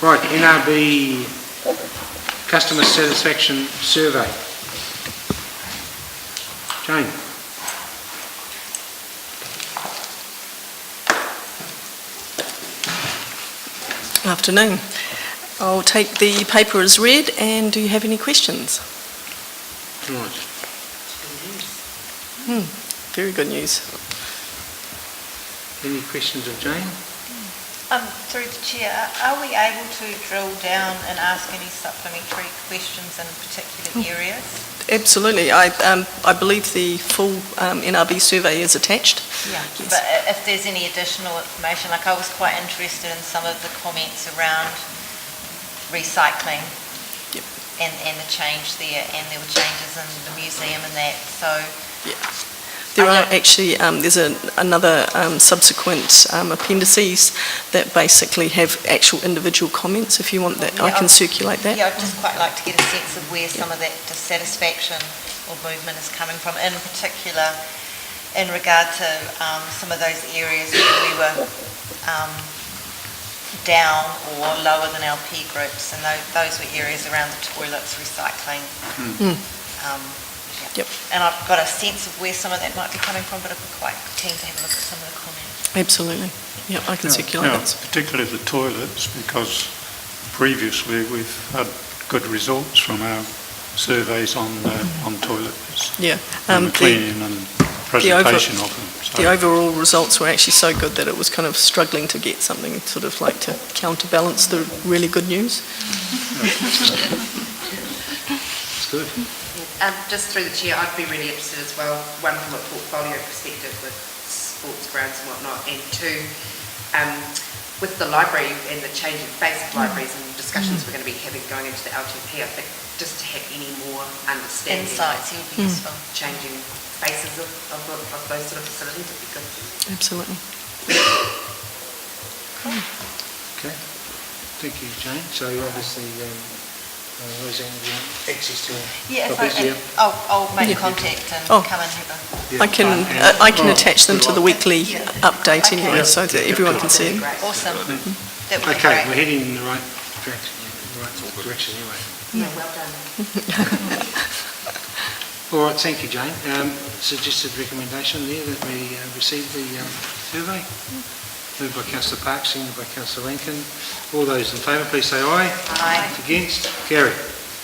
Right, NRB Customer Satisfaction Survey. Jane. Afternoon. I'll take the paper as read, and do you have any questions? Right. Very good news. Any questions of Jane? Through the Chair, are we able to drill down and ask any supplementary questions in particular areas? Absolutely. I believe the full NRB survey is attached. Yeah, Yes. but if there's any additional information, like I was quite interested in some of the comments around recycling. Yep. And the change there, and there were changes in the museum and that, so... Yeah. There are actually, there's another subsequent appendices that basically have actual individual comments. If you want that, I can circulate that. Yeah, I'd just quite like to get a sense of where some of that dissatisfaction or movement is coming from, in particular in regard to some of those areas where we were down or lower than our peer groups, and those were areas around the toilets, recycling. Yep. And I've got a sense of where some of that might be coming from, but I'd be quite keen to have a look at some of the comments. Absolutely. Yeah, I can circulate that. Particularly the toilets, because previously we've had good results from our surveys on toilets. Yeah. And the cleaning and presentation of them. So. The overall results were actually so good that it was kind of struggling to get something sort of like to counterbalance the really good news. That's good. Just through the Chair, I'd be really interested as well, one from a portfolio perspective with sports grounds and whatnot, and two, with the library and the changing face of libraries and discussions we're going to be having going into the LTP, I think just to have any more understanding Insights would be useful. Changing faces of those sort of facilities would be good. Absolutely. Okay. Thank you, Jane. So obviously, Roseanne, you want access to I'll make contact and come and have a... I can attach them to the weekly update anyway, so that everyone can see them. Awesome. That would be Okay, great. we're heading in the right direction anyway. Yeah, well done. All right, thank you, Jane. Suggested recommendation there that we receive the survey. Moved by Councillor Parks, seconded by Councillor Rankin. All those in favour, please say aye. Aye. Against? Carried.